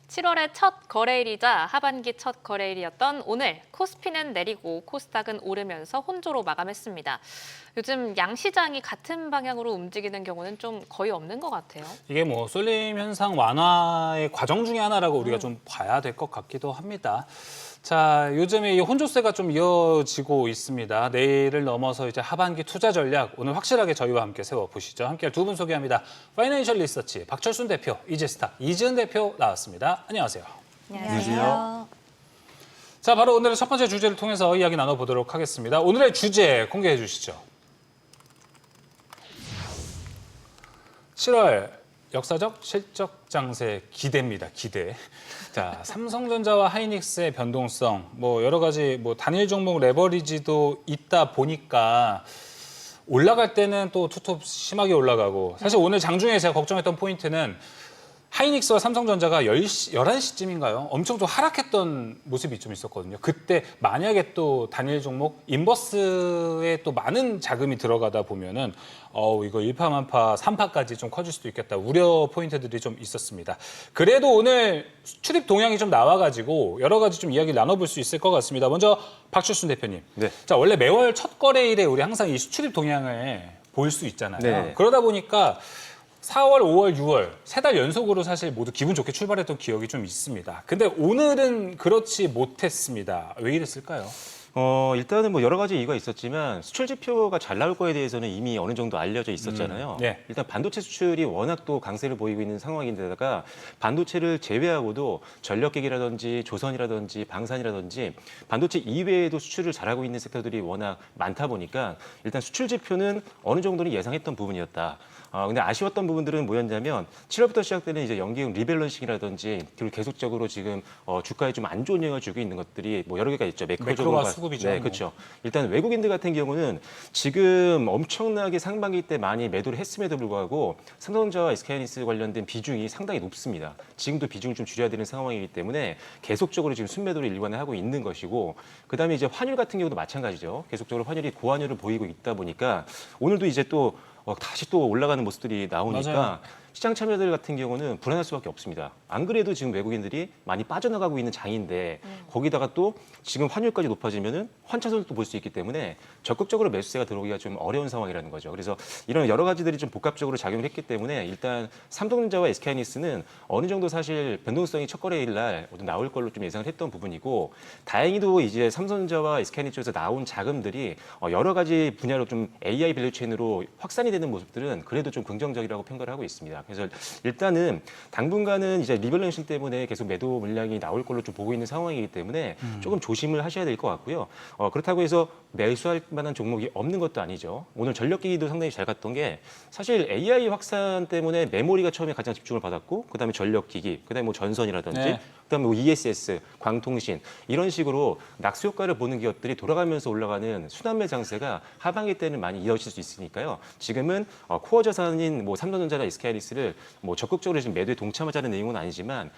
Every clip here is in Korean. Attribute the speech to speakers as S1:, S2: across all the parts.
S1: 7월의 첫 거래일이자 하반기 첫 거래일이었던 오늘 코스피는 내리고 코스닥은 오르면서 혼조로 마감했습니다. 요즘 양시장이 같은 방향으로 움직이는 경우는 좀 거의 없는 것 같아요.
S2: 이게 뭐 쏠림 현상 완화의 과정 중에 하나라고 우리가 좀 봐야 될 것 같기도 합니다. 자, 요즘에 이 혼조세가 좀 이어지고 있습니다. 내일을 넘어서 이제 하반기 투자 전략 오늘 확실하게 저희와 함께 세워보시죠. 함께 두 분 소개합니다. 파이낸셜 리서치 박철순 대표, 이지스타 이지은 대표 나왔습니다. 안녕하세요.
S3: 안녕하세요.
S2: 자, 바로 오늘의 첫 번째 주제를 통해서 이야기 나눠보도록 하겠습니다. 오늘의 주제 공개해 주시죠. 7월 역사적 실적 장세 기대입니다. 기대. 자, 삼성전자와 하이닉스의 변동성, 뭐 여러 가지 뭐 단일 종목 레버리지도 있다 보니까 올라갈 때는 또 투톱 심하게 올라가고 사실 오늘 장중에 제가 걱정했던 포인트는 하이닉스와 삼성전자가 11시쯤인가요? 엄청 좀 하락했던 모습이 좀 있었거든요. 그때 만약에 또 단일 종목 인버스에 또 많은 자금이 들어가다 보면은 이거 일파만파 3파까지 좀 커질 수도 있겠다. 우려 포인트들이 좀 있었습니다. 그래도 오늘 출입 동향이 좀 나와가지고 여러 가지 좀 이야기를 나눠볼 수 있을 것 같습니다. 먼저 박철순 대표님.
S3: 네.
S2: 자, 원래 매월 첫 거래일에 우리 항상 이 수출입 동향을 볼 수 있잖아요.
S3: 네.
S2: 그러다 보니까 4월, 5월, 6월 세 달 연속으로 사실 모두 기분 좋게 출발했던 기억이 좀 있습니다. 근데 오늘은 그렇지 못했습니다. 왜 이랬을까요?
S3: 일단은 뭐 여러 가지 이유가 있었지만 수출 지표가 잘 나올 거에 대해서는 이미 어느 정도 알려져 있었잖아요.
S2: 네.
S3: 일단 반도체 수출이 워낙 또 강세를 보이고 있는 상황인데다가 반도체를 제외하고도 전력기기라든지 조선이라든지 방산이라든지 반도체 이외에도 수출을 잘하고 있는 섹터들이 워낙 많다 보니까 일단 수출 지표는 어느 정도는 예상했던 부분이었다. 근데 아쉬웠던 부분들은 뭐였냐면 7월부터 시작되는 이제 연기금 리밸런싱이라든지 그리고 계속적으로 지금 주가에 좀 안 좋은 영향을 주고 있는 것들이 뭐 여러 개가 있죠.
S2: 매크로가 수급이죠.
S3: 네, 그렇죠. 일단 외국인들 같은 경우는 지금 엄청나게 상반기 때 많이 매도를 했음에도 불구하고 삼성전자와 SK하이닉스 관련된 비중이 상당히 높습니다. 지금도 비중을 좀 줄여야 되는 상황이기 때문에 계속적으로 지금 순매도를 일관을 하고 있는 것이고 그다음에 이제 환율 같은 경우도 마찬가지죠. 계속적으로 환율이 고환율을 보이고 있다 보니까 오늘도 이제 또 다시 또 올라가는 모습들이 나오니까
S2: 맞아요.
S3: 시장 참여들 같은 경우는 불안할 수밖에 없습니다. 안 그래도 지금 외국인들이 많이 빠져나가고 있는 장인데 거기다가 또 지금 환율까지 높아지면은 환차선을 또 볼 수 있기 때문에 적극적으로 매수세가 들어오기가 좀 어려운 상황이라는 거죠. 그래서 이런 여러 가지들이 좀 복합적으로 작용을 했기 때문에 일단 삼성전자와 SK하이닉스는 어느 정도 사실 변동성이 첫 거래일 날 모두 나올 걸로 좀 예상을 했던 부분이고 다행히도 이제 삼성전자와 SK하이닉스에서 나온 자금들이 여러 가지 분야로 좀 AI 밸류체인으로 확산이 되는 모습들은 그래도 좀 긍정적이라고 평가를 하고 있습니다. 그래서 일단은 당분간은 이제 리밸런싱 때문에 계속 매도 물량이 나올 걸로 좀 보고 있는 상황이기 때문에 조금 조심을 하셔야 될 것 같고요. 그렇다고 해서 매수할 만한 종목이 없는 것도 아니죠. 오늘 전력기기도 상당히 잘 갔던 게 사실 AI 확산 때문에 메모리가 처음에 가장 집중을 받았고 그다음에 전력기기, 그다음에 뭐 전선이라든지
S2: 네.
S3: 그다음에 뭐 ESS, 광통신 이런 식으로 낙수 효과를 보는 기업들이 돌아가면서 올라가는 순환매 장세가 하반기 때는 많이 이어질 수 있으니까요. 지금은 코어 자산인 뭐 삼성전자나 SK하이닉스를 뭐 적극적으로 지금 매도에 동참하자는 내용은 아니지만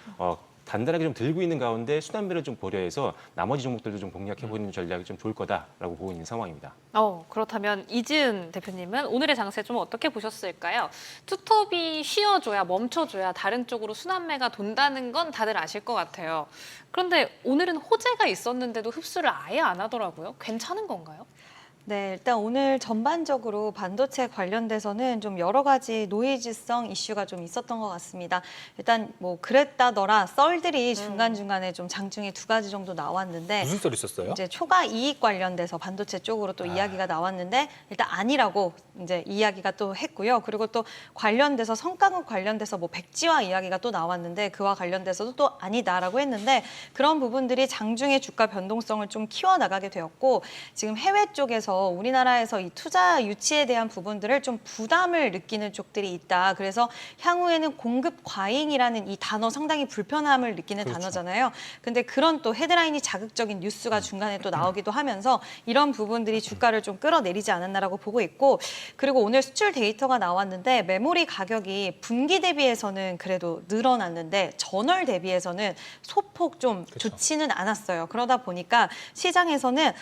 S3: 단단하게 좀 들고 있는 가운데 순환매를 좀 고려해서 나머지 종목들도 좀 공략해 보는 전략이 좀 좋을 거다라고 보고 있는 상황입니다.
S1: 그렇다면 이지은 대표님은 오늘의 장세 좀 어떻게 보셨을까요? 투톱이 쉬어줘야 멈춰줘야 다른 쪽으로 순환매가 돈다는 건 다들 아실 것 같아요. 그런데 오늘은 호재가 있었는데도 흡수를 아예 안 하더라고요. 괜찮은 건가요?
S4: 네, 일단 오늘 전반적으로 반도체 관련돼서는 좀 여러 가지 노이즈성 이슈가 좀 있었던 것 같습니다. 일단 뭐 그랬다더라 썰들이 중간중간에 좀 장중에 두 가지 정도 나왔는데
S2: 무슨 소리 있었어요?
S4: 이제 초과 이익 관련돼서 반도체 쪽으로 또 이야기가 나왔는데 일단 아니라고 이제 이야기가 또 했고요. 그리고 또 관련돼서 성과급 관련돼서 뭐 백지화 이야기가 또 나왔는데 그와 관련돼서도 또 아니다라고 했는데 그런 부분들이 장중에 주가 변동성을 좀 키워나가게 되었고 지금 해외 쪽에서 우리나라에서 이 투자 유치에 대한 부분들을 좀 부담을 느끼는 쪽들이 있다. 그래서 향후에는 공급 과잉이라는 이 단어 상당히 불편함을 느끼는 단어잖아요. 근데 그런 또 헤드라인이 자극적인 뉴스가 중간에 또 나오기도 하면서 이런 부분들이 주가를 좀 끌어내리지 않았나라고 보고 있고 그리고 오늘 수출 데이터가 나왔는데 메모리 가격이 분기 대비해서는 그래도 늘어났는데 전월 대비해서는 소폭 좀 좋지는 않았어요. 그러다 보니까 시장에서는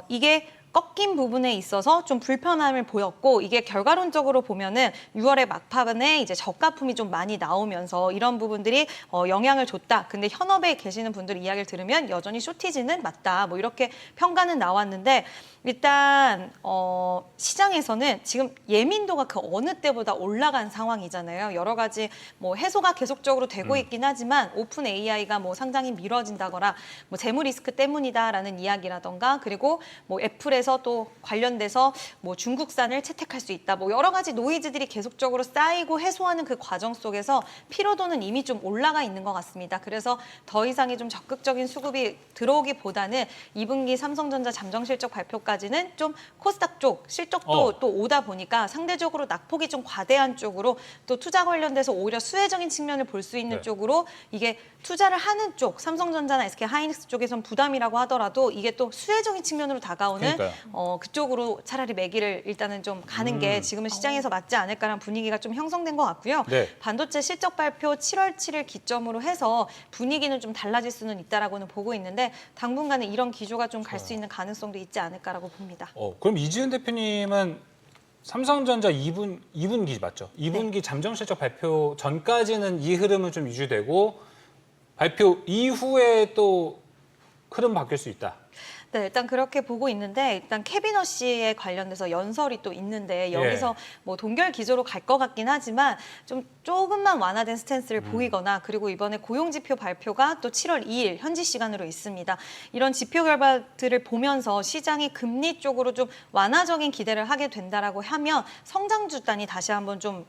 S4: 이게 꺾인 부분에 있어서 좀 불편함을 보였고 이게 결과론적으로 보면은 6월의 막판에 이제 저가품이 좀 많이 나오면서 이런 부분들이 영향을 줬다. 근데 현업에 계시는 분들 이야기를 들으면 여전히 쇼티지는 맞다. 뭐 이렇게 평가는 나왔는데 일단 시장에서는 지금 예민도가 그 어느 때보다 올라간 상황이잖아요. 여러 가지 뭐 해소가 계속적으로 되고 있긴 하지만 오픈 AI가 뭐 상장이 미뤄진다거나 뭐 재무 리스크 때문이다라는 이야기라던가 그리고 뭐 애플에서 또 관련돼서 뭐 중국산을 채택할 수 있다. 뭐 여러 가지 노이즈들이 계속적으로 쌓이고 해소하는 그 과정 속에서 피로도는 이미 좀 올라가 있는 것 같습니다. 그래서 더 이상의 좀 적극적인 수급이 들어오기보다는 2분기 삼성전자 잠정 실적 발표까지는 좀 코스닥 쪽 실적도 또 오다 보니까 상대적으로 낙폭이 좀 과대한 쪽으로 또 투자 관련돼서 오히려 수혜적인 측면을 볼 수 있는
S2: 네.
S4: 쪽으로 이게 투자를 하는 쪽 삼성전자나 SK 하이닉스 쪽에선 부담이라고 하더라도 이게 또 수혜적인 측면으로 다가오는 그쪽으로 차라리 매기를 일단은 좀 가는 게 지금은 시장에서 맞지 않을까라는 분위기가 좀 형성된 것 같고요.
S2: 네.
S4: 반도체 실적 발표 7월 7일 기점으로 해서 분위기는 좀 달라질 수는 있다라고는 보고 있는데 당분간은 이런 기조가 좀 갈 수 있는 가능성도 있지 않을까라고 봅니다.
S2: 그럼 이지은 대표님은 삼성전자 2분기 맞죠? 2분기 잠정 실적 발표 전까지는 이 흐름은 좀 유지되고 발표 이후에 또 흐름 바뀔 수 있다.
S4: 네, 일단 그렇게 보고 있는데 일단 캐비너 씨에 관련돼서 연설이 또 있는데 여기서 뭐 동결 기조로 갈 것 같긴 하지만 좀 조금만 완화된 스탠스를 보이거나 그리고 이번에 고용 지표 발표가 또 7월 2일 현지 시간으로 있습니다. 이런 지표 결과들을 보면서 시장이 금리 쪽으로 좀 완화적인 기대를 하게 된다라고 하면 성장주 단이 다시 한번 좀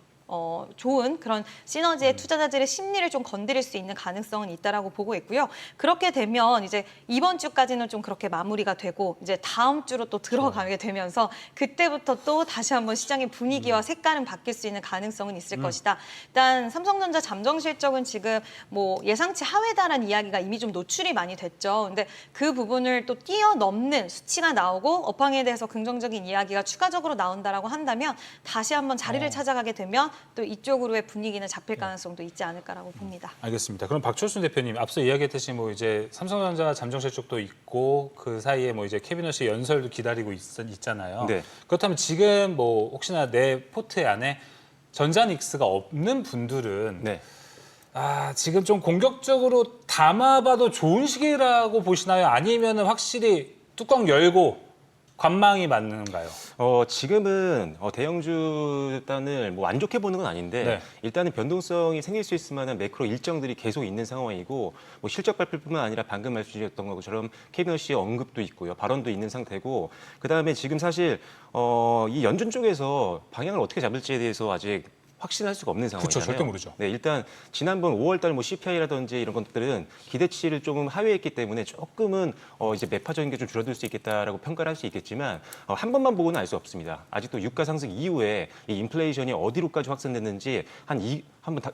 S4: 좋은 그런 시너지의 투자자들의 심리를 좀 건드릴 수 있는 가능성은 있다라고 보고 있고요. 그렇게 되면 이제 이번 주까지는 좀 그렇게 마무리가 되고 이제 다음 주로 또 들어가게 되면서 그때부터 또 다시 한번 시장의 분위기와 색깔은 바뀔 수 있는 가능성은 있을 것이다. 일단 삼성전자 잠정 실적은 지금 뭐 예상치 하회다라는 이야기가 이미 좀 노출이 많이 됐죠. 근데 그 부분을 또 뛰어넘는 수치가 나오고 업황에 대해서 긍정적인 이야기가 추가적으로 나온다라고 한다면 다시 한번 자리를 찾아가게 되면 또 이쪽으로의 분위기는 잡힐 가능성도 있지 않을까라고 봅니다.
S2: 알겠습니다. 그럼 박철순 대표님 앞서 이야기했듯이 뭐 이제 삼성전자 잠정 실적도 있고 그 사이에 뭐 이제 캐비너 씨 연설도 기다리고 있잖아요.
S3: 네.
S2: 그렇다면 지금 뭐 혹시나 내 포트 안에 전자닉스가 없는 분들은
S3: 네.
S2: 지금 좀 공격적으로 담아봐도 좋은 시기라고 보시나요? 아니면은 확실히 뚜껑 열고 관망이 맞는가요?
S3: 지금은 대형주 단을 뭐 안 좋게 보는 건 아닌데
S2: 네.
S3: 일단은 변동성이 생길 수 있을 만한 매크로 일정들이 계속 있는 상황이고 뭐 실적 발표뿐만 아니라 방금 말씀드렸던 것처럼 캐비너 씨의 언급도 있고요. 발언도 있는 상태고 그다음에 지금 사실 이 연준 쪽에서 방향을 어떻게 잡을지에 대해서 아직 확신할 수가 없는 상황이잖아요.
S2: 그렇죠, 절대 모르죠.
S3: 네, 일단 지난번 5월달 뭐 CPI라든지 이런 것들은 기대치를 조금 하회했기 때문에 조금은 이제 매파적인 게 좀 줄어들 수 있겠다라고 평가를 할 수 있겠지만 한 번만 보고는 알 수 없습니다. 아직도 유가 상승 이후에 이 인플레이션이 어디로까지 확산됐는지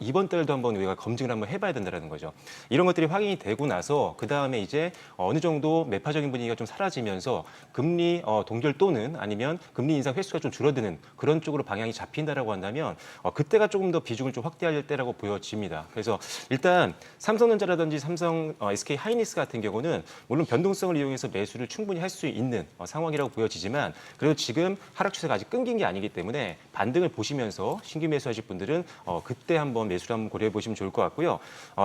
S3: 이번 달도 한번 우리가 검증을 한번 해봐야 된다는 거죠. 이런 것들이 확인이 되고 나서 그 다음에 이제 어느 정도 매파적인 분위기가 좀 사라지면서 금리 동결 또는 아니면 금리 인상 횟수가 좀 줄어드는 그런 쪽으로 방향이 잡힌다라고 한다면 그때가 조금 더 비중을 좀 확대할 때라고 보여집니다. 그래서 일단 삼성전자라든지 SK 하이닉스 같은 경우는 물론 변동성을 이용해서 매수를 충분히 할 수 있는 상황이라고 보여지지만 그래도 지금 하락 추세가 아직 끊긴 게 아니기 때문에 반등을 보시면서 신규 매수하실 분들은 그때 한번 매수를 한번 고려해 보시면 좋을 것 같고요.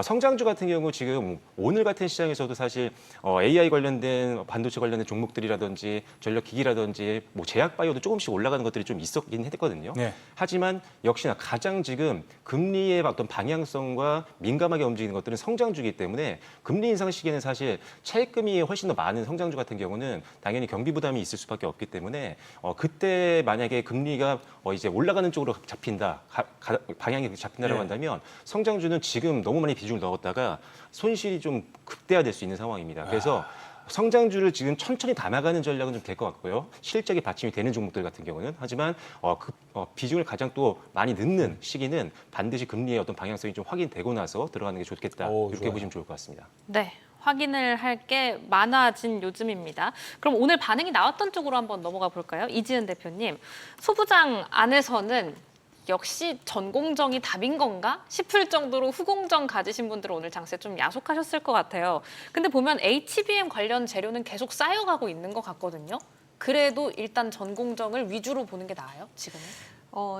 S3: 성장주 같은 경우 지금 오늘 같은 시장에서도 사실 AI 관련된 반도체 관련된 종목들이라든지 전력기기라든지 뭐 제약바이오도 조금씩 올라가는 것들이 좀 있었긴 했거든요.
S2: 네.
S3: 하지만 역시나 가장 지금 금리의 어떤 방향성과 민감하게 움직이는 것들은 성장주이기 때문에 금리 인상 시기에는 사실 차입금이 훨씬 더 많은 성장주 같은 경우는 당연히 경비 부담이 있을 수밖에 없기 때문에 그때 만약에 금리가 이제 올라가는 쪽으로 잡힌다, 방향이 잡힌다라고 한다면 성장주는 지금 너무 많이 비중을 넣었다가 손실이 좀 극대화될 수 있는 상황입니다. 그래서 성장주를 지금 천천히 담아가는 전략은 좀 될 것 같고요. 실적이 받침이 되는 종목들 같은 경우는 하지만 비중을 가장 또 많이 넣는 시기는 반드시 금리의 어떤 방향성이 좀 확인되고 나서 들어가는 게 좋겠다. 이렇게
S2: 좋아요.
S3: 보시면 좋을 것 같습니다.
S1: 네. 확인을 할 게 많아진 요즘입니다. 그럼 오늘 반응이 나왔던 쪽으로 한번 넘어가 볼까요? 이지은 대표님, 소부장 안에서는 역시 전공정이 답인 건가 싶을 정도로 후공정 가지신 분들은 오늘 장세 좀 야속하셨을 것 같아요. 근데 보면 HBM 관련 재료는 계속 쌓여가고 있는 것 같거든요. 그래도 일단 전공정을 위주로 보는 게 나아요, 지금은?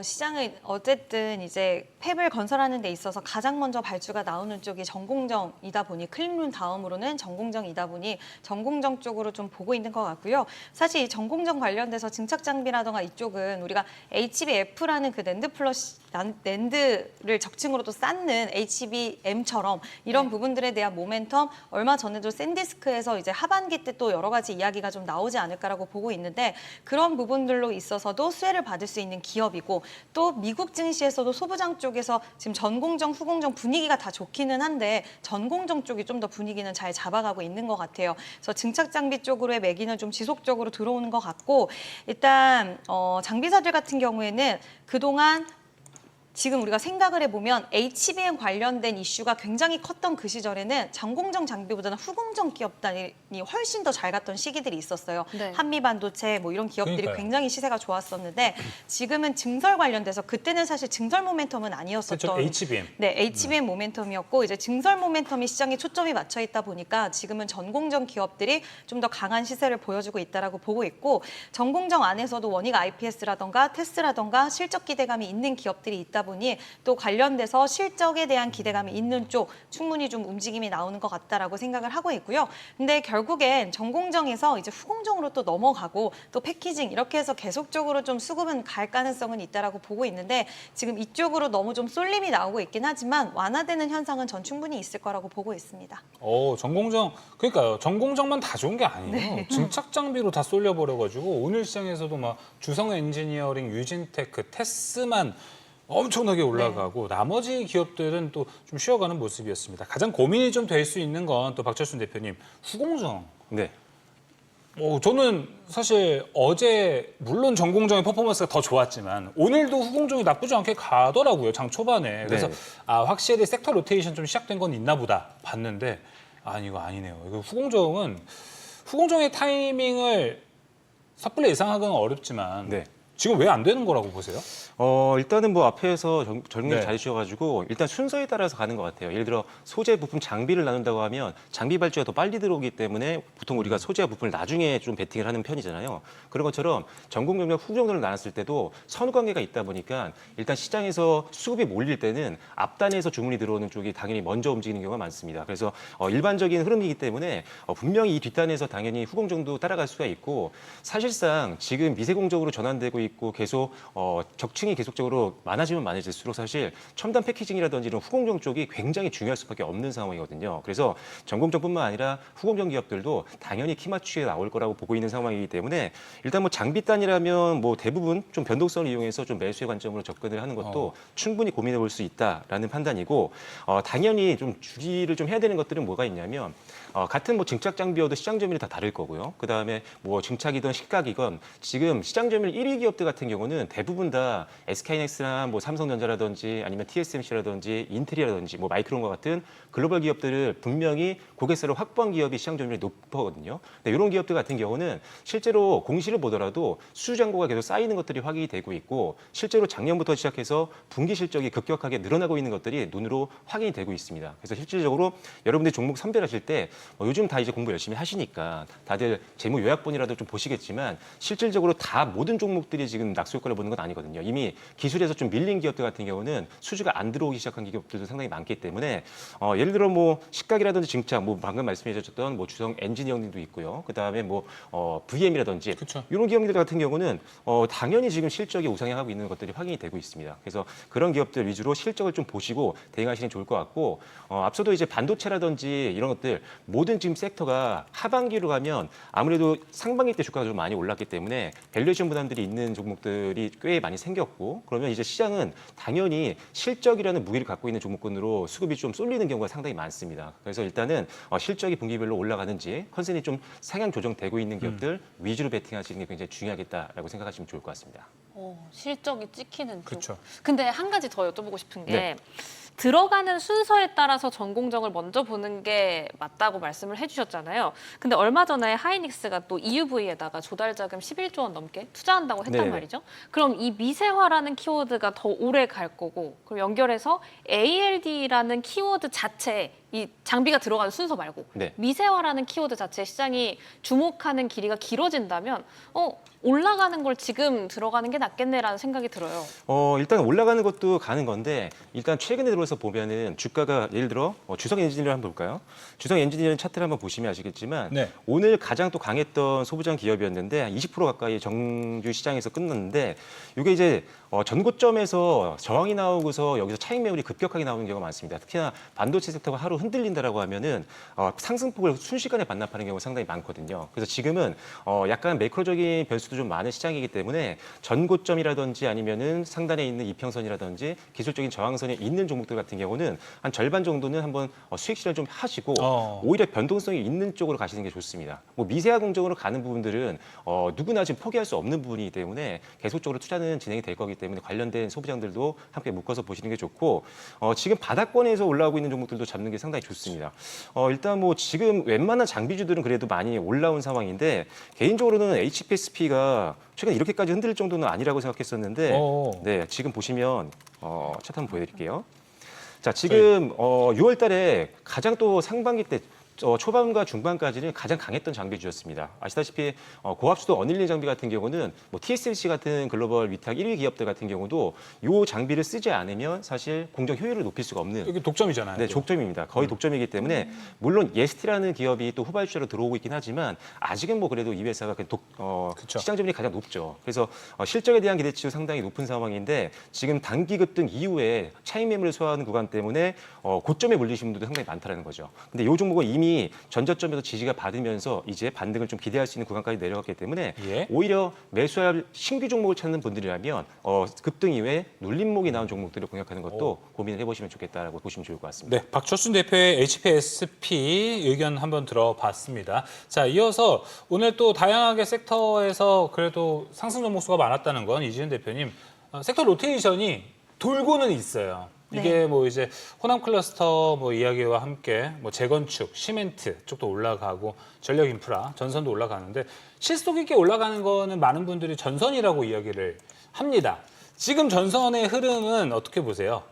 S4: 시장은 어쨌든 이제 팹을 건설하는 데 있어서 가장 먼저 발주가 나오는 쪽이 전공정이다 보니 클린룸 다음으로는 전공정이다 보니 전공정 쪽으로 좀 보고 있는 것 같고요. 사실 이 전공정 관련돼서 증착 장비라던가 이쪽은 우리가 HBF라는 그 낸드를 적층으로도 쌓는 HBM처럼 이런
S1: 네.
S4: 부분들에 대한 모멘텀 얼마 전에도 샌디스크에서 이제 하반기 때 또 여러 가지 이야기가 좀 나오지 않을까라고 보고 있는데 그런 부분들로 있어서도 수혜를 받을 수 있는 기업이고 또 미국 증시에서도 소부장 쪽에서 지금 전공정, 후공정 분위기가 다 좋기는 한데 전공정 쪽이 좀 더 분위기는 잘 잡아가고 있는 것 같아요. 그래서 증착 장비 쪽으로의 매기는 좀 지속적으로 들어오는 것 같고 일단 장비사들 같은 경우에는 그동안 지금 우리가 생각을 해보면 HBM 관련된 이슈가 굉장히 컸던 그 시절에는 전공정 장비보다는 후공정 기업단이 훨씬 더 잘 갔던 시기들이 있었어요.
S1: 네.
S4: 한미반도체 뭐 이런 기업들이
S2: 그러니까요.
S4: 굉장히 시세가 좋았었는데 지금은 증설 관련돼서 그때는 사실 증설 모멘텀은 아니었었던
S2: 그렇죠. HBM.
S4: 네, HBM 모멘텀이었고 이제 증설 모멘텀이 시장에 초점이 맞춰 있다 보니까 지금은 전공정 기업들이 좀 더 강한 시세를 보여주고 있다라고 보고 있고 전공정 안에서도 원익 IPS라던가 테스라던가 실적 기대감이 있는 기업들이 있다 보니 또 관련돼서 실적에 대한 기대감이 있는 쪽 충분히 좀 움직임이 나오는 것 같다라고 생각을 하고 있고요. 근데 결국엔 전공정에서 이제 후공정으로 또 넘어가고 또 패키징 이렇게 해서 계속적으로 좀 수급은 갈 가능성은 있다라고 보고 있는데 지금 이쪽으로 너무 좀 쏠림이 나오고 있긴 하지만 완화되는 현상은 전 충분히 있을 거라고 보고 있습니다.
S2: 전공정 그러니까요. 전공정만 다 좋은 게 아니에요. 증착 장비로 다 쏠려 버려가지고 오늘 시장에서도 막 주성 엔지니어링, 유진테크, 테스만 엄청나게 올라가고 나머지 기업들은 또 좀 쉬어가는 모습이었습니다. 가장 고민이 좀 될 수 있는 건 또 박철순 대표님 후공정.
S3: 네.
S2: 저는 사실 어제 물론 전공정의 퍼포먼스가 더 좋았지만 오늘도 후공정이 나쁘지 않게 가더라고요. 장 초반에. 그래서
S3: 네.
S2: 확실히 섹터 로테이션 좀 시작된 건 있나 보다 봤는데 이거 아니네요. 이거 후공정의 타이밍을 섣불리 예상하기는 어렵지만
S3: 네.
S2: 지금 왜 안 되는 거라고 보세요?
S3: 일단은 뭐 앞에서 정리
S2: 네.
S3: 잘 해주셔가지고 일단 순서에 따라서 가는 것 같아요. 예를 들어 소재 부품 장비를 나눈다고 하면 장비 발주가 더 빨리 들어오기 때문에 보통 우리가 소재와 부품을 나중에 좀 베팅을 하는 편이잖아요. 그런 것처럼 전공정과 후공정을 나눴을 때도 선후 관계가 있다 보니까 일단 시장에서 수급이 몰릴 때는 앞단에서 주문이 들어오는 쪽이 당연히 먼저 움직이는 경우가 많습니다. 그래서 일반적인 흐름이기 때문에 분명히 이 뒷단에서 당연히 후공정도 따라갈 수가 있고 사실상 지금 미세공정으로 전환되고 있고 계속 적층이 계속적으로 많아지면 많아질수록 사실 첨단 패키징이라든지 이런 후공정 쪽이 굉장히 중요할 수밖에 없는 상황이거든요. 그래서 전공정뿐만 아니라 후공정 기업들도 당연히 키 맞추기에 나올 거라고 보고 있는 상황이기 때문에 일단 뭐 장비단이라면 뭐 대부분 좀 변동성을 이용해서 좀 매수의 관점으로 접근을 하는 것도 충분히 고민해 볼 수 있다라는 판단이고 당연히 좀 주의를 좀 해야 되는 것들은 뭐가 있냐면 같은 뭐 증착 장비여도 시장 점유율이 다 다를 거고요. 그다음에 뭐 증착이든 식각이건 지금 시장 점유율 1위 기업들 같은 경우는 대부분 다 SK하이닉스나 뭐 삼성전자라든지 아니면 TSMC라든지 인텔이라든지 뭐 마이크론과 같은 글로벌 기업들을 분명히 고객사를 확보한 기업이 시장 점유율이 높거든요. 근데 이런 기업들 같은 경우는 실제로 공시를 보더라도 수주 잔고가 계속 쌓이는 것들이 확인이 되고 있고 실제로 작년부터 시작해서 분기 실적이 급격하게 늘어나고 있는 것들이 눈으로 확인이 되고 있습니다. 그래서 실질적으로 여러분들이 종목 선별하실 때 요즘 다 이제 공부 열심히 하시니까 다들 재무 요약본이라도 좀 보시겠지만 실질적으로 다 모든 종목들이 지금 낙수 효과를 보는 건 아니거든요. 이미 기술에서 좀 밀린 기업들 같은 경우는 수주가 안 들어오기 시작한 기업들도 상당히 많기 때문에 예를 들어 뭐 식각이라든지 증착, 뭐 방금 말씀해 주셨던 뭐 주성 엔지니어링도 있고요. 그다음에 뭐 VM이라든지
S2: 그쵸.
S3: 이런 기업들 같은 경우는 당연히 지금 실적이 우상향하고 있는 것들이 확인이 되고 있습니다. 그래서 그런 기업들 위주로 실적을 좀 보시고 대응하시는 게 좋을 것 같고 앞서도 이제 반도체라든지 이런 것들 모든 지금 섹터가 하반기로 가면 아무래도 상반기 때 주가가 좀 많이 올랐기 때문에 밸류에이션 부담들이 있는 종목들이 꽤 많이 생겼고 그러면 이제 시장은 당연히 실적이라는 무기를 갖고 있는 종목군으로 수급이 좀 쏠리는 경우가 상당히 많습니다. 그래서 일단은 실적이 분기별로 올라가는지 컨센이 좀 상향 조정되고 있는 기업들 위주로 베팅하시는 게 굉장히 중요하겠다라고 생각하시면 좋을 것 같습니다.
S1: 실적이 찍히는 쪽.
S2: 그쵸.
S1: 근데 한 가지 더 여쭤보고 싶은 게
S3: 네.
S1: 들어가는 순서에 따라서 전공정을 먼저 보는 게 맞다고 말씀을 해주셨잖아요. 근데 얼마 전에 하이닉스가 또 EUV에다가 조달 자금 11조 원 넘게 투자한다고 했단
S3: 네네.
S1: 말이죠. 그럼 이 미세화라는 키워드가 더 오래 갈 거고, 그럼 연결해서 ALD라는 키워드 자체에 이 장비가 들어가는 순서 말고
S3: 네.
S1: 미세화라는 키워드 자체 시장이 주목하는 길이가 길어진다면 올라가는 걸 지금 들어가는 게 낫겠네라는 생각이 들어요.
S3: 일단 올라가는 것도 가는 건데 일단 최근에 들어서 보면은 주가가 예를 들어 주성 엔지니어를 한번 볼까요? 주성 엔지니어는 차트를 한번 보시면 아시겠지만
S2: 네.
S3: 오늘 가장 또 강했던 소부장 기업이었는데 20% 가까이 정주 시장에서 끝났는데 이게 이제 전고점에서 저항이 나오고서 여기서 차익 매물이 급격하게 나오는 경우가 많습니다. 특히나 반도체 섹터가 하루 흔들린다라고 하면은 상승폭을 순식간에 반납하는 경우가 상당히 많거든요. 그래서 지금은 약간 매크로적인 변수도 좀 많은 시장이기 때문에 전고점이라든지 아니면은 상단에 있는 이평선이라든지 기술적인 저항선에 있는 종목들 같은 경우는 한 절반 정도는 한번 수익 실현 좀 하시고 오히려 변동성이 있는 쪽으로 가시는 게 좋습니다. 뭐 미세화 공정으로 가는 부분들은 누구나 지금 포기할 수 없는 부분이기 때문에 계속적으로 투자는 진행이 될 거기 때문에 관련된 소비장들도 함께 묶어서 보시는 게 좋고 지금 바닥권에서 올라오고 있는 종목들도 잡는 게 상당히 좋습니다. 일단 뭐 지금 웬만한 장비주들은 그래도 많이 올라온 상황인데 개인적으로는 HPSP가 최근에 이렇게까지 흔들릴 정도는 아니라고 생각했었는데 네, 지금 보시면 차트 한번 보여드릴게요. 자, 지금 6월 달에 가장 또 상반기 때 초반과 중반까지는 가장 강했던 장비주였습니다. 아시다시피 고압수도 어닐린 장비 같은 경우는 뭐 TSMC 같은 글로벌 위탁 1위 기업들 같은 경우도 이 장비를 쓰지 않으면 사실 공정 효율을 높일 수가 없는
S2: 이게 독점이잖아요.
S3: 네,
S2: 또.
S3: 독점입니다. 거의 독점이기 때문에 물론 예스티라는 기업이 또 후발주자로 들어오고 있긴 하지만 아직은 뭐 그래도 이 회사가
S2: 그쵸.
S3: 시장 점유율이 가장 높죠. 그래서 실적에 대한 기대치도 상당히 높은 상황인데 지금 단기 급등 이후에 차익 매물을 소화하는 구간 때문에 고점에 물리신 분들도 상당히 많다는 거죠. 근데 이 종목은 이미 전저점에서 지지가 받으면서 이제 반등을 좀 기대할 수 있는 구간까지 내려갔기 때문에
S2: 예.
S3: 오히려 매수할 신규 종목을 찾는 분들이라면 급등 이후에 눌림목이 나온 종목들을 공략하는 것도 고민을 해보시면 좋겠다라고 보시면 좋을 것 같습니다.
S2: 네, 박철순 대표의 HPSP 의견 한번 들어봤습니다. 자, 이어서 오늘 또 다양하게 섹터에서 그래도 상승 종목 수가 많았다는 건 이지은 대표님 섹터 로테이션이 돌고는 있어요. 이게 뭐 이제 호남 클러스터 뭐 이야기와 함께 뭐 재건축, 시멘트 쪽도 올라가고 전력 인프라, 전선도 올라가는데 실속 있게 올라가는 거는 많은 분들이 전선이라고 이야기를 합니다. 지금 전선의 흐름은 어떻게 보세요?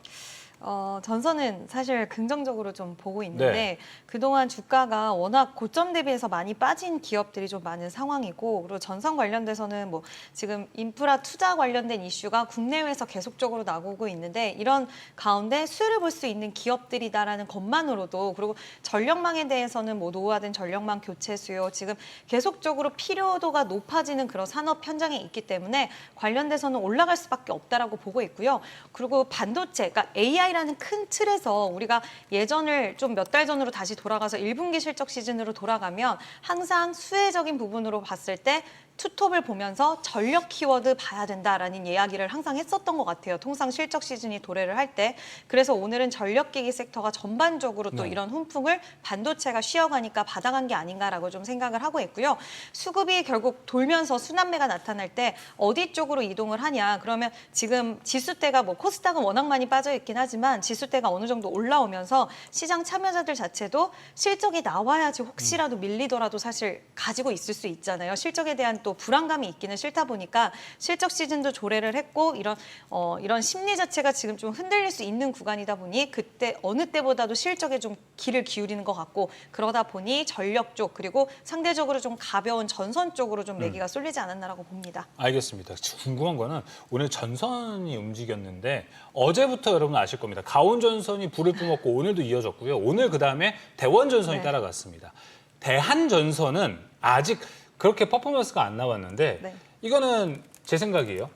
S4: 전선은 사실 긍정적으로 좀 보고 있는데
S2: 네.
S4: 그동안 주가가 워낙 고점 대비해서 많이 빠진 기업들이 좀 많은 상황이고 그리고 전선 관련돼서는 뭐 지금 인프라 투자 관련된 이슈가 국내외에서 계속적으로 나오고 있는데 이런 가운데 수혜를 볼 수 있는 기업들이다라는 것만으로도 그리고 전력망에 대해서는 뭐 노후화된 전력망 교체 수요 지금 계속적으로 필요도가 높아지는 그런 산업 현장에 있기 때문에 관련돼서는 올라갈 수밖에 없다라고 보고 있고요. 그리고 반도체, 그러니까 AI라는 큰 틀에서 우리가 예전을 좀 몇 달 전으로 다시 돌아가서 1분기 실적 시즌으로 돌아가면 항상 수혜적인 부분으로 봤을 때 투톱을 보면서 전력 키워드 봐야 된다라는 이야기를 항상 했었던 것 같아요. 통상 실적 시즌이 도래를 할 때. 그래서 오늘은 전력기기 섹터가 전반적으로 또 이런 훈풍을 반도체가 쉬어가니까 받아간 게 아닌가라고 좀 생각을 하고 있고요. 수급이 결국 돌면서 순환매가 나타날 때 어디 쪽으로 이동을 하냐. 그러면 지금 지수대가 뭐 코스닥은 워낙 많이 빠져 있긴 하지만 지수대가 어느 정도 올라오면서 시장 참여자들 자체도 실적이 나와야지 혹시라도 밀리더라도 사실 가지고 있을 수 있잖아요. 실적에 대한 또 불안감이 있기는 싫다 보니까 실적 시즌도 조례를 했고 이런 심리 자체가 지금 좀 흔들릴 수 있는 구간이다 보니 그때 어느 때보다도 실적에 좀 귀를 기울이는 것 같고 그러다 보니 전력 쪽 그리고 상대적으로 좀 가벼운 전선 쪽으로 좀 매기가 쏠리지 않았나라고 봅니다.
S2: 알겠습니다. 궁금한 거는 오늘 전선이 움직였는데 어제부터 여러분 아실 겁니다. 가온전선이 불을 뿜었고 오늘도 이어졌고요. 오늘 그다음에 대원전선이
S4: 네.
S2: 따라갔습니다. 대한전선은 아직 그렇게 퍼포먼스가 안 나왔는데
S4: 네.
S2: 이거는 제 생각이에요.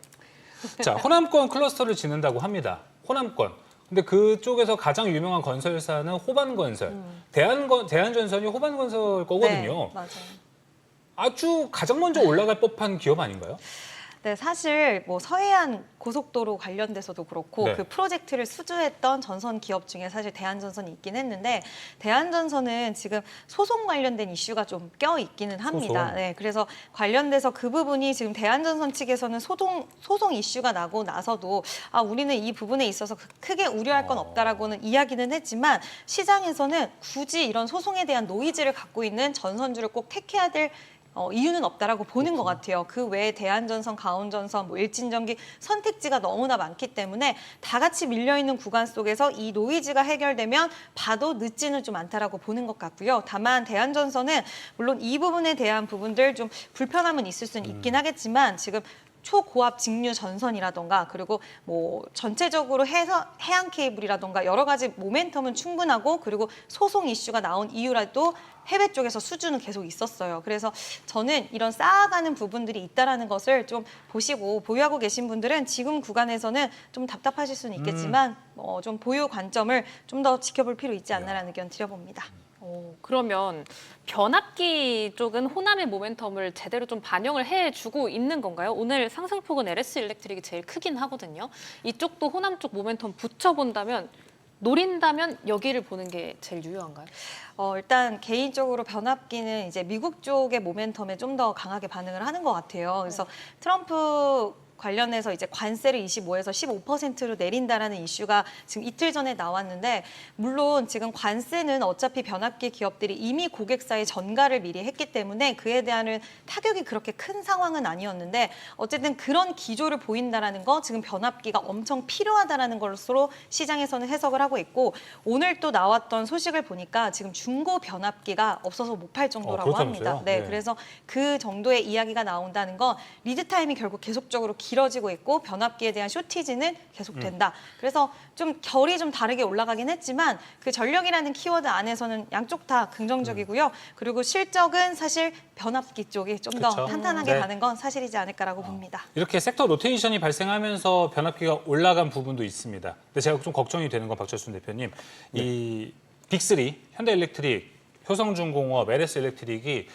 S2: 자, 호남권 클러스터를 짓는다고 합니다. 호남권. 근데 그쪽에서 가장 유명한 건설사는 호반건설. 대한전선이 호반건설 거거든요.
S4: 네, 맞아요.
S2: 아주 가장 먼저 올라갈 법한 기업 아닌가요?
S4: 네, 사실 뭐 서해안 고속도로 관련돼서도 그렇고
S2: 네.
S4: 그 프로젝트를 수주했던 전선 기업 중에 사실 대한전선이 있긴 했는데 대한전선은 지금 소송 관련된 이슈가 좀 껴 있기는 합니다.
S2: 소송.
S4: 네, 그래서 관련돼서 그 부분이 지금 대한전선 측에서는 소송 이슈가 나고 나서도 우리는 이 부분에 있어서 크게 우려할 건 없다라고는 이야기는 했지만 시장에서는 굳이 이런 소송에 대한 노이즈를 갖고 있는 전선주를 꼭 택해야 될 이유는 없다라고 보는 것 같아요. 그 외에 대한전선, 가온전선, 뭐 일진전기 선택지가 너무나 많기 때문에 다 같이 밀려있는 구간 속에서 이 노이즈가 해결되면 봐도 늦지는 좀 않다라고 보는 것 같고요. 다만 대한전선은 물론 이 부분에 대한 부분들 좀 불편함은 있을 수는 있긴 하겠지만 지금 초고압 직류 전선이라던가 그리고 뭐 전체적으로 해양 케이블이라던가 여러 가지 모멘텀은 충분하고 그리고 소송 이슈가 나온 이유라도 해외 쪽에서 수주는 계속 있었어요. 그래서 저는 이런 쌓아가는 부분들이 있다라는 것을 좀 보시고 보유하고 계신 분들은 지금 구간에서는 좀 답답하실 수는 있겠지만 좀 보유 관점을 좀 더 지켜볼 필요 있지 않나라는 의견 드려봅니다.
S1: 그러면 변압기 쪽은 호남의 모멘텀을 제대로 좀 반영을 해주고 있는 건가요? 오늘 상승폭은 LS 일렉트릭이 제일 크긴 하거든요. 이쪽도 호남 쪽 모멘텀 붙여본다면 노린다면 여기를 보는 게 제일 유효한가요?
S4: 일단 개인적으로 변압기는 이제 미국 쪽의 모멘텀에 좀 더 강하게 반응을 하는 것 같아요. 그래서 트럼프 관련해서 이제 관세를 25에서 15%로 내린다라는 이슈가 지금 이틀 전에 나왔는데 물론 지금 관세는 어차피 변압기 기업들이 이미 고객사에 전가를 미리 했기 때문에 그에 대한 타격이 그렇게 큰 상황은 아니었는데 어쨌든 그런 기조를 보인다라는 거 지금 변압기가 엄청 필요하다라는 것으로 시장에서는 해석을 하고 있고 오늘 또 나왔던 소식을 보니까 지금 중고 변압기가 없어서 못 팔 정도라고
S2: 그렇다면서요?
S4: 합니다. 네,
S2: 네.
S4: 그래서 그 정도의 이야기가 나온다는 건 리드 타임이 결국 계속적으로 길어지고 있고 변압기에 대한 쇼티지는 계속된다. 그래서 좀 결이 좀 다르게 올라가긴 했지만 그 전력이라는 키워드 안에서는 양쪽 다 긍정적이고요. 그리고 실적은 사실 변압기 쪽이 좀 더
S2: 그쵸.
S4: 탄탄하게
S2: 네.
S4: 가는 건 사실이지 않을까라고 봅니다.
S2: 이렇게 섹터 로테이션이 발생하면서 변압기가 올라간 부분도 있습니다. 근데 제가 좀 걱정이 되는 건 박철순 대표님, 이 빅3, 현대일렉트릭, 효성중공업, LS 일렉트릭이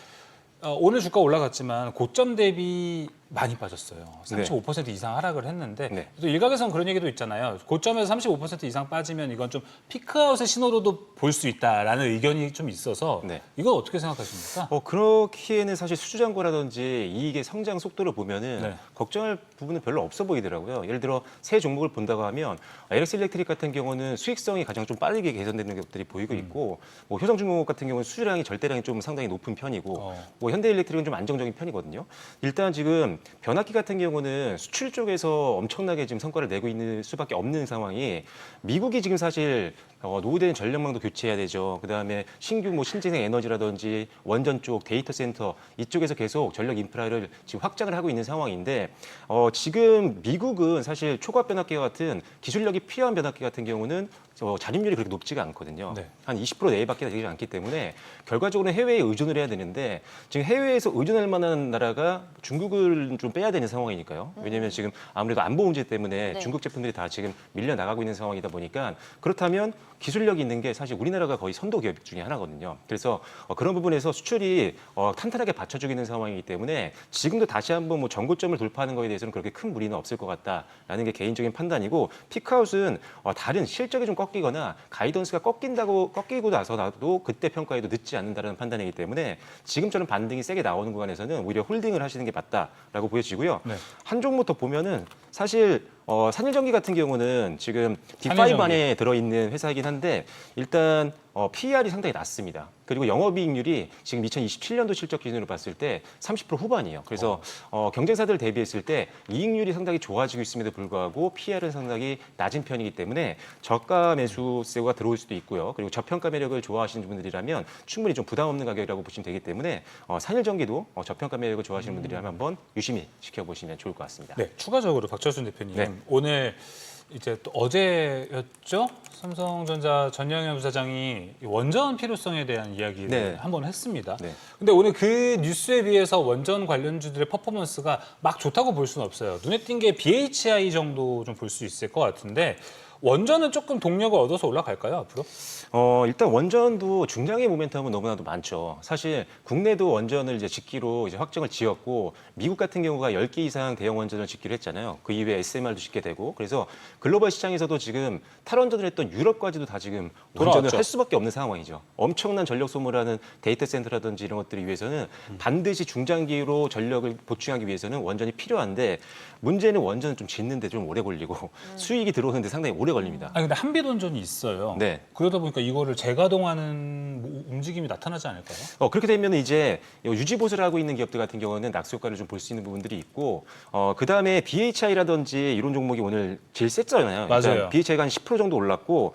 S2: 오늘 주가 올라갔지만 고점 대비 많이 빠졌어요. 35% 이상 하락을 했는데
S3: 네.
S2: 또 일각에서는 그런 얘기도 있잖아요. 고점에서 35% 이상 빠지면 이건 좀 피크아웃의 신호로도 볼 수 있다라는 의견이 좀 있어서
S3: 네.
S2: 이건 어떻게 생각하십니까?
S3: 그렇기에는 사실 수주잔고라든지 이익의 성장 속도를 보면은
S2: 네.
S3: 걱정할 부분은 별로 없어 보이더라고요. 예를 들어 새 종목을 본다고 하면 LS 일렉트릭 같은 경우는 수익성이 가장 좀 빠르게 개선되는 것들이 보이고 있고 뭐 효성중공업 같은 경우는 수주량이 절대량이 좀 상당히 높은 편이고 뭐 현대일렉트릭은 좀 안정적인 편이거든요. 일단 지금 변압기 같은 경우는 수출 쪽에서 엄청나게 지금 성과를 내고 있는 수밖에 없는 상황이 미국이 지금 사실 노후되는 전력망도 교체해야 되죠. 그다음에 신규 뭐 신재생 에너지라든지 원전 쪽 데이터 센터 이쪽에서 계속 전력 인프라를 지금 확장을 하고 있는 상황인데 지금 미국은 사실 초과압 변압기 같은 기술력이 필요한 변압기 같은 경우는 자립률이 그렇게 높지가 않거든요.
S2: 네.
S3: 한 20% 내외밖에 되지 않기 때문에 결과적으로는 해외에 의존을 해야 되는데 지금 해외에서 의존할 만한 나라가 중국을 좀 빼야 되는 상황이니까요. 왜냐하면 지금 아무래도 안보 문제 때문에
S1: 네.
S3: 중국 제품들이 다 지금 밀려 나가고 있는 상황이다 보니까 그렇다면 기술력이 있는 게 사실 우리나라가 거의 선도 기업 중에 하나거든요. 그래서 그런 부분에서 수출이 탄탄하게 받쳐주고 있는 상황이기 때문에 지금도 다시 한번 뭐 전고점을 돌파하는 거에 대해서는 그렇게 큰 무리는 없을 것 같다라는 게 개인적인 판단이고 피크아웃은 다른 실적이 좀 꺾이거나 가이던스가 꺾이고 나서라도 그때 평가해도 늦지 않는다는 판단이기 때문에 지금처럼 반등이 세게 나오는 구간에서는 오히려 홀딩을 하시는 게 맞다라고 보여지고요.
S2: 네.
S3: 한 종목부터 보면은 사실 산일전기 같은 경우는 지금 D5
S2: 산일전기.
S3: 안에 들어있는 회사이긴 한데 일단 PER이 상당히 낮습니다. 그리고 영업이익률이 지금 2027년도 실적 기준으로 봤을 때 30% 후반이에요. 그래서 경쟁사들 대비했을 때 이익률이 상당히 좋아지고 있음에도 불구하고 PER은 상당히 낮은 편이기 때문에 저가 매수세가 들어올 수도 있고요. 그리고 저평가 매력을 좋아하시는 분들이라면 충분히 좀 부담 없는 가격이라고 보시면 되기 때문에 산일전기도 저평가 매력을 좋아하시는 분들이라면 한번 유심히 지켜보시면 좋을 것 같습니다.
S2: 네, 추가적으로 박철순 대표님
S3: 네.
S2: 오늘 이제 또 어제였죠? 삼성전자 전영현 부사장이 원전 필요성에 대한 이야기를
S3: 네.
S2: 한번 했습니다.
S3: 네.
S2: 근데 오늘 그 뉴스에 비해서 원전 관련주들의 퍼포먼스가 막 좋다고 볼 수는 없어요. 눈에 띈 게 BHI 정도 좀 볼 수 있을 것 같은데 원전은 조금 동력을 얻어서 올라갈까요, 앞으로?
S3: 일단 원전도 중장기 모멘텀은 너무나도 많죠. 사실 국내도 원전을 이제 짓기로 이제 확정을 지었고 미국 같은 경우가 10개 이상 대형 원전을 짓기로 했잖아요. 그 이외에 SMR도 짓게 되고 그래서 글로벌 시장에서도 지금 탈원전을 했던 유럽까지도 다 지금 원전을
S2: 돌아왔죠.
S3: 할 수밖에 없는 상황이죠. 엄청난 전력 소모라는 데이터 센터라든지 이런 것들을 위해서는 반드시 중장기로 전력을 보충하기 위해서는 원전이 필요한데 문제는 원전을 좀 짓는데 좀 오래 걸리고 수익이 들어오는데 상당히 오래 걸립니다.
S2: 아니 근데 한빛 원전이 있어요.
S3: 네.
S2: 그러다 보니까 이거를 재가동하는 움직임이 나타나지 않을까요?
S3: 그렇게 되면 이제 유지 보수를 하고 있는 기업들 같은 경우는 낙수 효과를 좀 볼 수 있는 부분들이 있고, 그 다음에 BHI라든지 이런 종목이 오늘 제일 셌잖아요.
S2: 맞아요.
S3: BHI가 한 10% 정도 올랐고,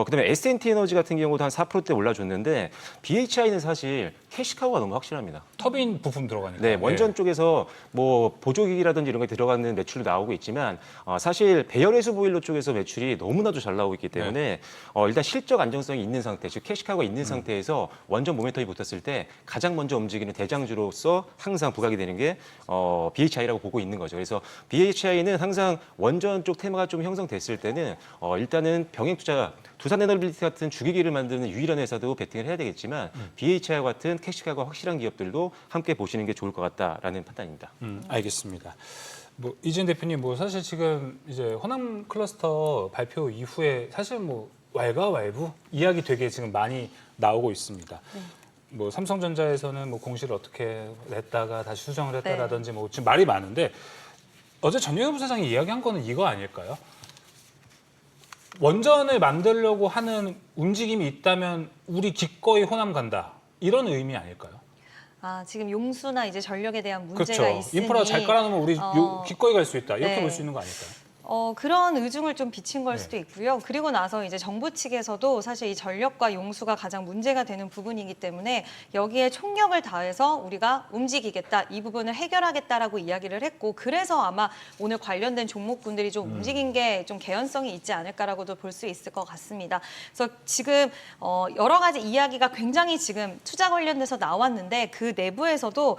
S3: 그 다음에 S&T 에너지 같은 경우도 한 4%대 올라줬는데, BHI는 사실 캐시카우가 너무 확실합니다.
S2: 터빈 부품 들어가니까.
S3: 네, 원전 쪽에서 뭐 보조기기라든지 이런 게 들어가는 매출도 나오고 있지만 사실 배열해수 보일러 쪽에서 매출이 너무나도 잘 나오고 있기 때문에 일단 실적 안정성이 있는 상태, 즉 캐시카우가 있는 상태에서 원전 모멘텀이 붙었을 때 가장 먼저 움직이는 대장주로서 항상 부각이 되는 게 BHI라고 보고 있는 거죠. 그래서 BHI는 항상 원전 쪽 테마가 좀 형성됐을 때는 일단은 병행투자 두산에너빌리티 같은 주기기를 만드는 유일한 회사도 베팅을 해야 되겠지만 BHI와 같은 캐시카가 확실한 기업들도 함께 보시는 게 좋을 것 같다라는 판단입니다.
S2: 알겠습니다. 뭐 이진 대표님, 뭐 사실 지금 이제 호남 클러스터 발표 이후에 사실 뭐 왈가왈부 이야기 되게 지금 많이 나오고 있습니다. 뭐 삼성전자에서는 뭐 공시를 어떻게 냈다가 다시 수정을 했다라든지 뭐 지금 말이 많은데 어제 전영현 부사장이 이야기한 거는 이거 아닐까요? 원전을 만들려고 하는 움직임이 있다면 우리 기꺼이 호남 간다. 이런 의미 아닐까요?
S4: 지금 용수나 이제 전력에 대한 문제가
S2: 그렇죠.
S4: 있으니
S2: 인프라 잘 깔아놓으면 우리 기꺼이 갈 수 있다. 이렇게
S4: 네.
S2: 볼 수 있는 거 아닐까요?
S4: 그런 의중을 좀 비친 걸
S2: 네.
S4: 수도 있고요. 그리고 나서 이제 정부 측에서도 사실 이 전력과 용수가 가장 문제가 되는 부분이기 때문에 여기에 총력을 다해서 우리가 움직이겠다, 이 부분을 해결하겠다라고 이야기를 했고, 그래서 아마 오늘 관련된 종목군들이 좀 움직인 게 좀 개연성이 있지 않을까라고도 볼 수 있을 것 같습니다. 그래서 지금 여러 가지 이야기가 굉장히 지금 투자 관련돼서 나왔는데 그 내부에서도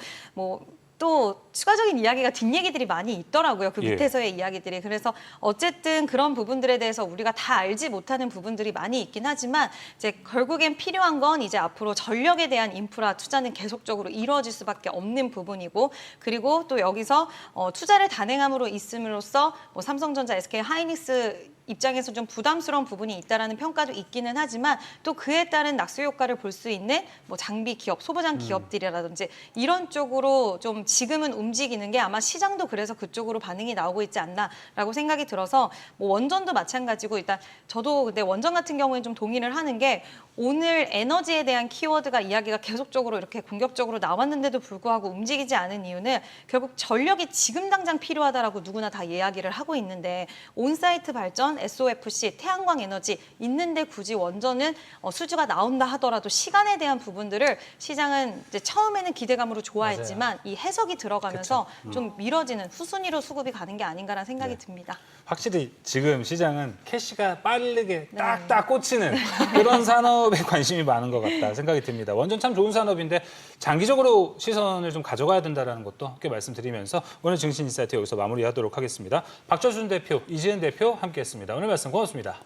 S4: 또 추가적인 이야기가 뒷얘기들이 많이 있더라고요. 그
S2: 예.
S4: 밑에서의 이야기들이. 그래서 어쨌든 그런 부분들에 대해서 우리가 다 알지 못하는 부분들이 많이 있긴 하지만 이제 결국엔 필요한 건 이제 앞으로 전력에 대한 인프라 투자는 계속적으로 이루어질 수밖에 없는 부분이고, 그리고 또 여기서 투자를 단행함으로 있음으로써 뭐 삼성전자, SK 하이닉스 입장에서 좀 부담스러운 부분이 있다라는 평가도 있기는 하지만 또 그에 따른 낙수 효과를 볼 수 있는 뭐 장비 기업, 소부장 기업들이라든지 이런 쪽으로 좀 지금은 움직이는 게 아마 시장도 그래서 그쪽으로 반응이 나오고 있지 않나라고 생각이 들어서 뭐 원전도 마찬가지고, 일단 저도 근데 원전 같은 경우에는 좀 동의를 하는 게 오늘 에너지에 대한 키워드가 이야기가 계속적으로 이렇게 공격적으로 나왔는데도 불구하고 움직이지 않은 이유는 결국 전력이 지금 당장 필요하다라고 누구나 다 이야기를 하고 있는데 온사이트 발전, SOFC, 태양광 에너지 있는데 굳이 원전은 수주가 나온다 하더라도 시간에 대한 부분들을 시장은 이제 처음에는 기대감으로 좋아했지만 이 해석이 들어가면서 좀 미뤄지는 후순위로 수급이 가는 게 아닌가라는 생각이 듭니다.
S2: 확실히 지금 시장은 캐시가 빠르게 딱딱 꽂히는 그런 산업에 관심이 많은 것 같다 생각이 듭니다. 원전 참 좋은 산업인데 장기적으로 시선을 좀 가져가야 된다는 것도 함께 말씀드리면서 오늘 증시인사이트 여기서 마무리하도록 하겠습니다. 박철순 대표, 이지은 대표 함께했습니다. 오늘 말씀 고맙습니다.